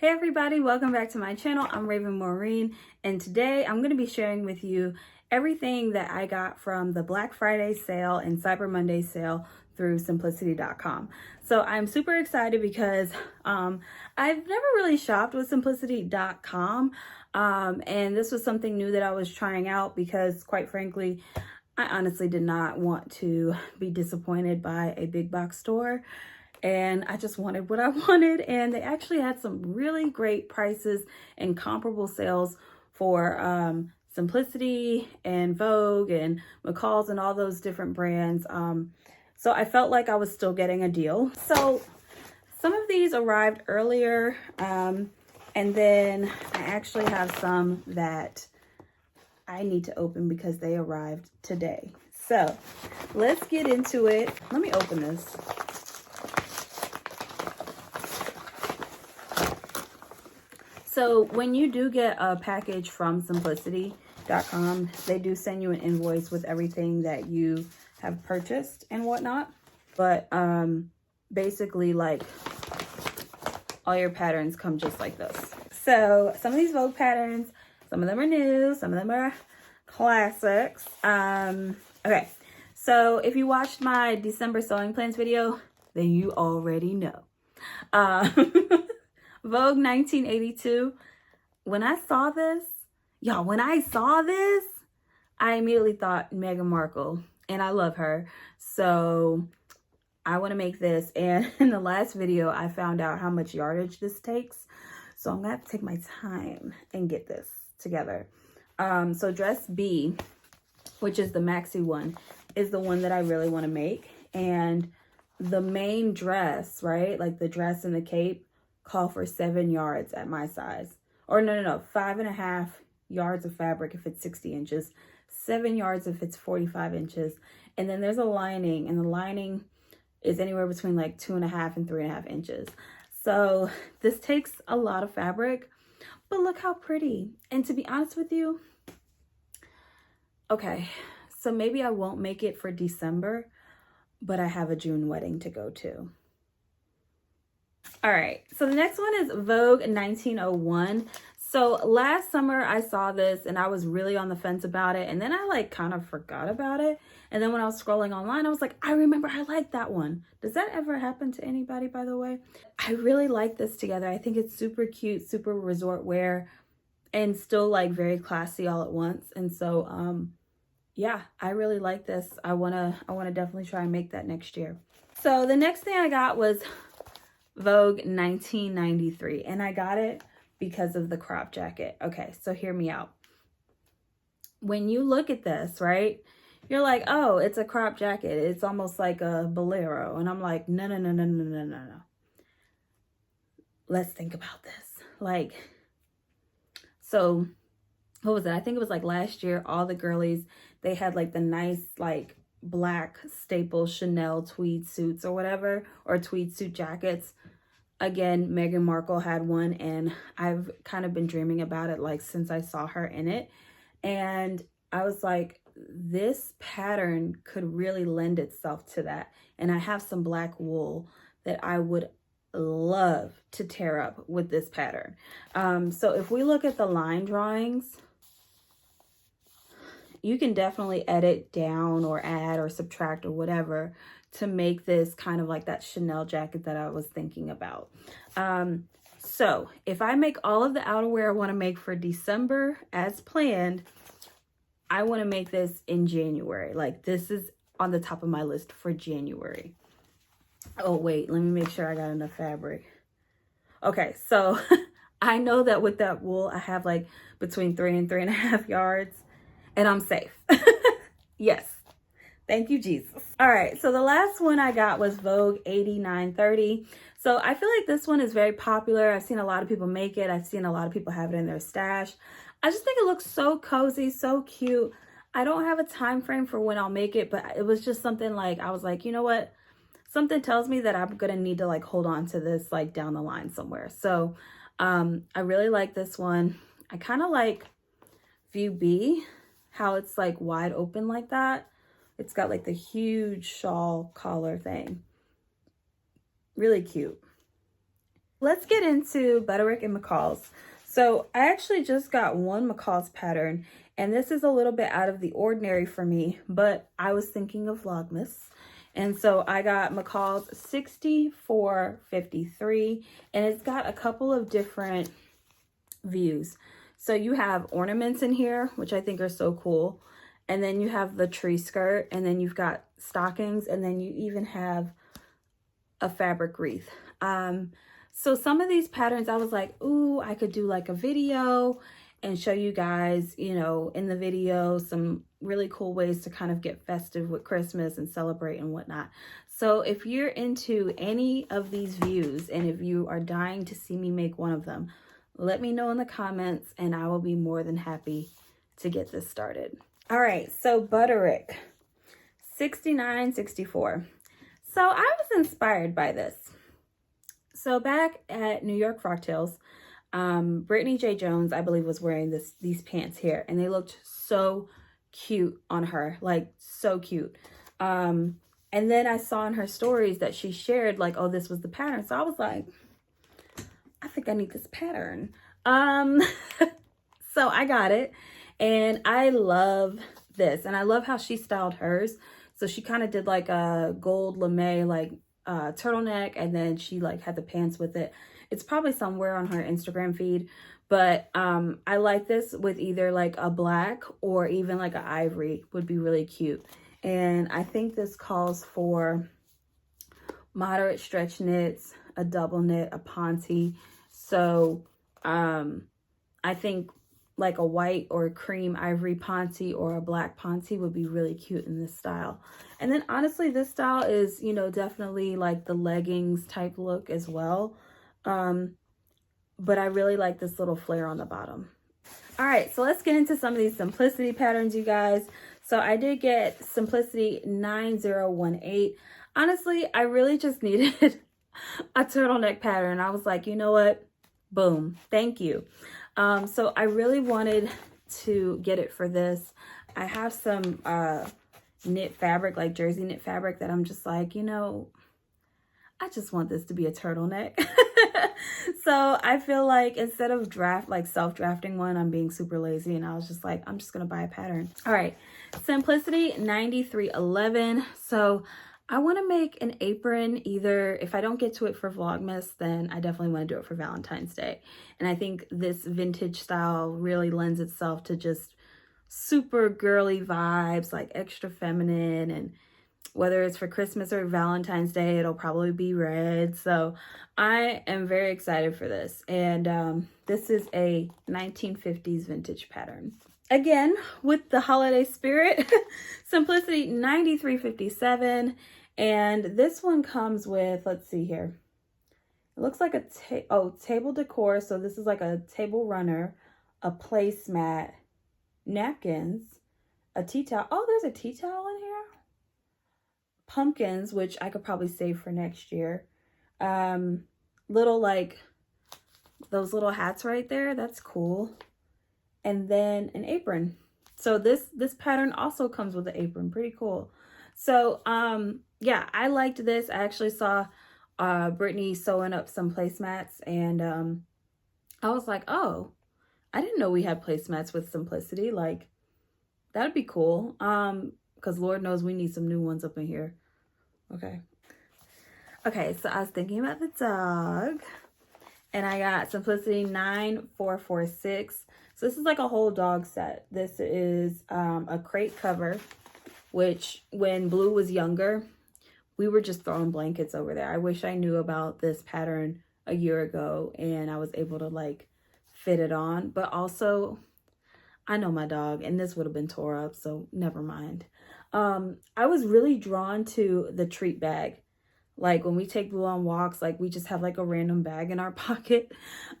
Hey everybody, welcome back to my channel. I'm Maureen, and today I'm going to be sharing with you everything that I got from the Black Friday sale and Cyber Monday sale through simplicity.com. So I'm super excited because I've never really shopped with simplicity.com, and this was something new that I was trying out because, quite frankly, I honestly did not want to be disappointed by a big box store. And I just wanted what I wanted, and they actually had some really great prices and comparable sales for Simplicity and Vogue and McCalls and all those different brands. So I felt like I was still getting a deal. So some of these arrived earlier, and then I actually have some that I need to open because they arrived today. So let's get into it. Let me open this. So when you do get a package from simplicity.com, they do send you an invoice with everything that you have purchased and whatnot. But basically, like, all your patterns come just like this. So some of these Vogue patterns, some of them are new, some of them are classics. Okay, so if you watched my December sewing plans video, then you already know. Vogue 1982. When I saw this, y'all, I immediately thought Meghan Markle, and I love her. So I want to make this. And in the last video, I found out how much yardage this takes. So I'm going to have to take my time and get this together. So dress B, which is the maxi one, is the one that I really want to make. And the main dress, right? Like the dress and the cape, call for 7 yards at my size. Or no, 5.5 yards of fabric if it's 60 inches, 7 yards if it's 45 inches. And then there's a lining, and the lining is anywhere between like 2.5 and 3.5 inches. So this takes a lot of fabric, but look how pretty. And to be honest with you, okay, so maybe I won't make it for December, but I have a June wedding to go to. All right, so the next one is Vogue 1901. So last summer I saw this and I was really on the fence about it, and then I like kind of forgot about it. And then when I was scrolling online, I was like, I remember I like that one. Does that ever happen to anybody, by the way? I really like this together. I think it's super cute, super resort wear, and still like very classy all at once. And so yeah, I really like this. I wanna definitely try and make that next year. So the next thing I got was Vogue 1993, and I got it because of the crop jacket. Okay, so hear me out. When you look at this, right, you're like, oh, it's a crop jacket. It's almost like a bolero. And I'm like, no. Let's think about this. Like, so what was it? I think it was like last year, all the girlies, they had like the nice, like, black staple Chanel tweed suits or whatever, or tweed suit jackets. Again, Meghan Markle had one, and I've kind of been dreaming about it like since I saw her in it. And I was like, this pattern could really lend itself to that. And I have some black wool that I would love to tear up with this pattern. So if we look at the line drawings, you can definitely edit down or add or subtract or whatever to make this kind of like that Chanel jacket that I was thinking about. So if I make all of the outerwear I want to make for December as planned, I want to make this in January. Like, this is on the top of my list for January. Oh, wait, let me make sure I got enough fabric. Okay, so I know that with that wool, I have like between 3 and 3.5 yards. And I'm safe. Yes. Thank you, Jesus. All right. So the last one I got was Vogue 8930. So I feel like this one is very popular. I've seen a lot of people make it. I've seen a lot of people have it in their stash. I just think it looks so cozy, so cute. I don't have a time frame for when I'll make it, but it was just something like, I was like, you know what? Something tells me that I'm going to need to like hold on to this like down the line somewhere. So I really like this one. I kind of like View B, how it's like wide open like that. It's got like the huge shawl collar thing. Really cute. Let's get into Butterick and McCalls. So I actually just got one McCall's pattern, and this is a little bit out of the ordinary for me, but I was thinking of Vlogmas. And so I got McCall's 6453, and it's got a couple of different views. So you have ornaments in here, which I think are so cool. And then you have the tree skirt, and then you've got stockings, and then you even have a fabric wreath. So some of these patterns I was like, ooh, I could do like a video and show you guys, you know, in the video, some really cool ways to kind of get festive with Christmas and celebrate and whatnot. So if you're into any of these views, and if you are dying to see me make one of them, let me know in the comments and I will be more than happy to get this started. All right, so Butterick, 6964. So I was inspired by this. So back at New York Frocktails, Brittany J. Jones, I believe, was wearing these pants here, and they looked so cute on her, like so cute. And then I saw in her stories that she shared like, oh, this was the pattern. So I was like, I think I need this pattern. So I got it, and I love this, and I love how she styled hers. So she kind of did like a gold lame, like turtleneck, and then she like had the pants with it. It's probably somewhere on her Instagram feed, but I like this with either like a black or even like an ivory would be really cute. And I think this calls for moderate stretch knits, a double knit, a ponte. So I think like a white or a cream ivory ponte or a black ponte would be really cute in this style. And then honestly, this style is, you know, definitely like the leggings type look as well. But I really like this little flare on the bottom. All right, so let's get into some of these simplicity patterns, you guys. So I did get Simplicity 9018. Honestly, I really just needed a turtleneck pattern. I was like, you know what? Boom, thank you. So I really wanted to get it for this. I have some knit fabric, like jersey knit fabric, that I'm just like, you know, I just want this to be a turtleneck. So I feel like instead of self-drafting one, I'm being super lazy, and I was just like, I'm just gonna buy a pattern. All right, Simplicity 9311. So I want to make an apron. Either if I don't get to it for Vlogmas, then I definitely want to do it for Valentine's Day. And I think this vintage style really lends itself to just super girly vibes, like extra feminine. And whether it's for Christmas or Valentine's Day, it'll probably be red. So I am very excited for this. And this is a 1950s vintage pattern. Again, with the holiday spirit, Simplicity 9357. And this one comes with, let's see here. It looks like a table decor. So this is like a table runner, a placemat, napkins, a tea towel. Oh, there's a tea towel in here. Pumpkins, which I could probably save for next year. Little like those little hats right there. That's cool. And then an apron. So this pattern also comes with an apron. Pretty cool. So yeah, I liked this. I actually saw Brittany sewing up some placemats, and I was like, oh, I didn't know we had placemats with Simplicity. Like, that'd be cool. Because Lord knows we need some new ones up in here. Okay, so I was thinking about the dog, and I got Simplicity 9446. So this is like a whole dog set. This is a crate cover, which when Blue was younger, we were just throwing blankets over there. I wish I knew about this pattern a year ago and I was able to like fit it on. But also, I know my dog, and this would have been tore up, so never mind. I was really drawn to the treat bag. Like when we take Blue on walks, like we just have like a random bag in our pocket.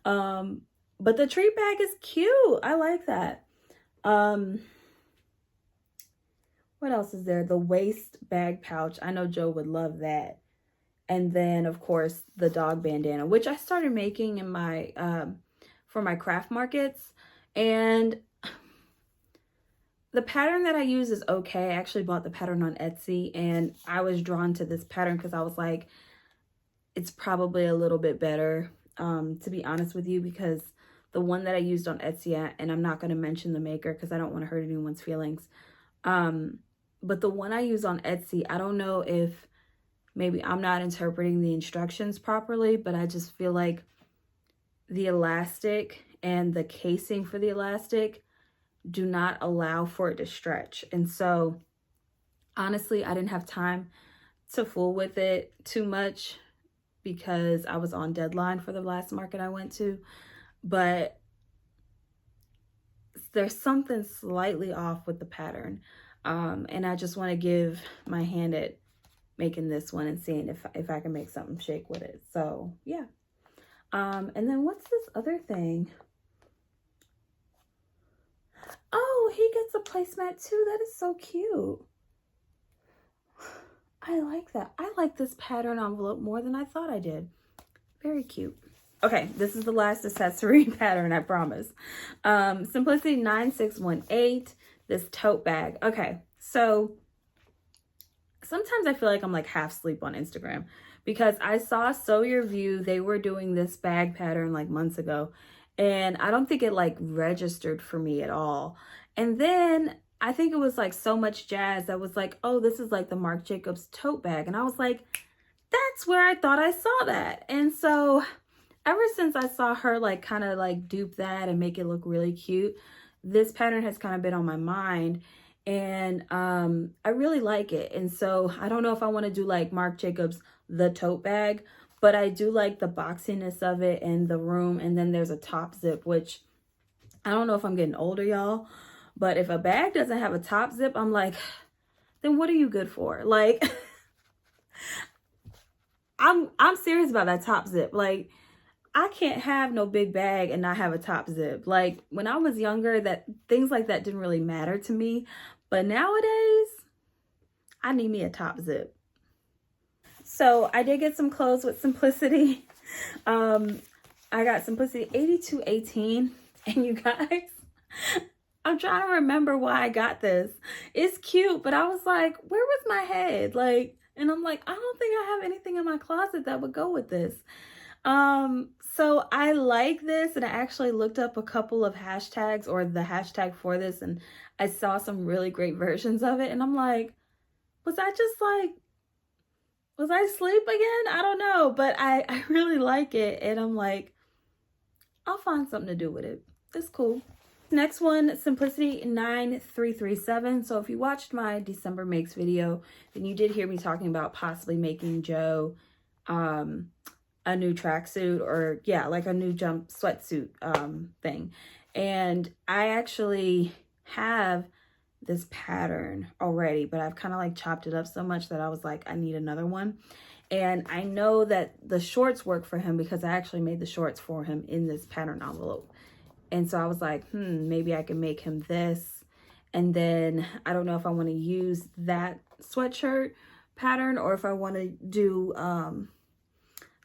But the treat bag is cute. I like that. What else is there? The waist bag pouch. I know Joe would love that. And then of course the dog bandana, which I started making in my for my craft markets. And the pattern that I use is okay. I actually bought the pattern on Etsy, and I was drawn to this pattern because I was like, it's probably a little bit better to be honest with you, because the one that I used on Etsy, and I'm not going to mention the maker because I don't want to hurt anyone's feelings. But the one I use on Etsy, I don't know if maybe I'm not interpreting the instructions properly, but I just feel like the elastic and the casing for the elastic do not allow for it to stretch. And so honestly, I didn't have time to fool with it too much because I was on deadline for the last market I went to. But there's something slightly off with the pattern. And I just want to give my hand at making this one and seeing if I can make something shake with it. So yeah. And then what's this other thing? Oh, he gets a placemat too. That is so cute. I like that. I like this pattern envelope more than I thought I did. Very cute. Okay, this is the last accessory pattern, I promise. Simplicity 9618, this tote bag. Okay, so sometimes I feel like I'm like half asleep on Instagram because I saw Sew Your View. They were doing this bag pattern like months ago, and I don't think it like registered for me at all. And then I think it was like So Much Jazz that was like, oh, this is like the Marc Jacobs tote bag. And I was like, that's where I thought I saw that. And so ever since I saw her like kind of like dupe that and make it look really cute, this pattern has kind of been on my mind. And I really like it. And so I don't know if I want to do like Marc Jacobs the tote bag, but I do like the boxiness of it and the room. And then there's a top zip, which I don't know if I'm getting older, y'all, but if a bag doesn't have a top zip, I'm like, then what are you good for? Like, I'm serious about that top zip. Like, I can't have no big bag and not have a top zip. Like, when I was younger, that things like that didn't really matter to me. But nowadays, I need me a top zip. So I did get some clothes with Simplicity. I got Simplicity 8218. And you guys, I'm trying to remember why I got this. It's cute, but I was like, where was my head? Like, and I'm like, I don't think I have anything in my closet that would go with this. So I like this, and I actually looked up a couple of hashtags or the hashtag for this, and I saw some really great versions of it. And I'm like, was I asleep again? I don't know, but I really like it. And I'm like, I'll find something to do with it. It's cool. Next one, Simplicity 9337. So if you watched my December makes video, then you did hear me talking about possibly making Joe a new tracksuit, or yeah, like a new jump sweatsuit thing. And I actually have this pattern already, but I've kind of like chopped it up so much that I was like, I need another one. And I know that the shorts work for him because I actually made the shorts for him in this pattern envelope. And so I was like, maybe I can make him this. And then I don't know if I want to use that sweatshirt pattern or if I want to do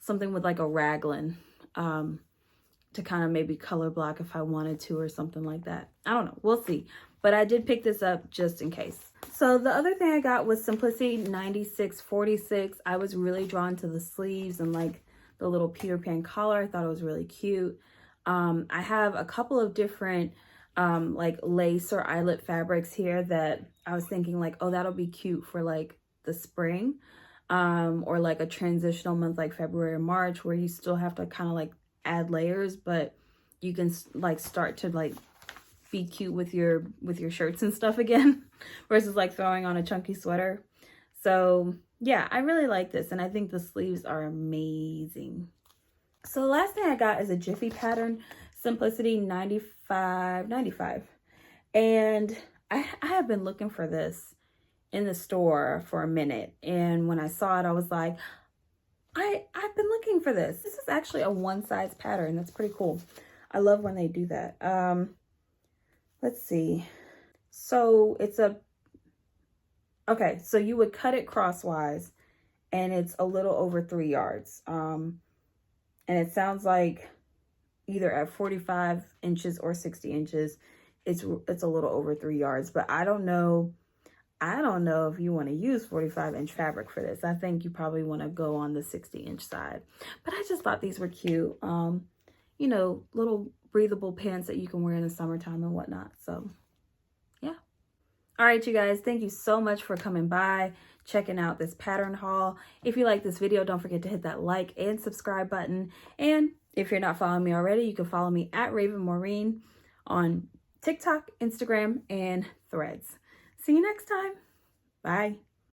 something with like a raglan to kind of maybe color block if I wanted to or something like that. I don't know. We'll see. But I did pick this up just in case. So the other thing I got was Simplicity 9646. I was really drawn to the sleeves and like the little Peter Pan collar. I thought it was really cute. I have a couple of different like lace or eyelet fabrics here that I was thinking like, oh, that'll be cute for like the spring or like a transitional month like February or March where you still have to kind of like add layers, but you can like start to like be cute with your shirts and stuff again versus like throwing on a chunky sweater. So yeah, I really like this, and I think the sleeves are amazing. So the last thing I got is a Jiffy pattern, Simplicity 9595. And I have been looking for this in the store for a minute. And when I saw it, I was like, I've been looking for this. This is actually a one size pattern. That's pretty cool. I love when they do that. Let's see. So it's okay, so you would cut it crosswise and it's a little over 3 yards. And it sounds like either at 45 inches or 60 inches, it's a little over 3 yards, but I don't know. I don't know if you want to use 45-inch fabric for this. I think you probably want to go on the 60-inch side. But I just thought these were cute. You know, little breathable pants that you can wear in the summertime and whatnot. So, yeah. All right, you guys, thank you so much for coming by, checking out this pattern haul. If you like this video, don't forget to hit that like and subscribe button. And if you're not following me already, you can follow me at Raven Maureen on TikTok, Instagram, and Threads. See you next time. Bye.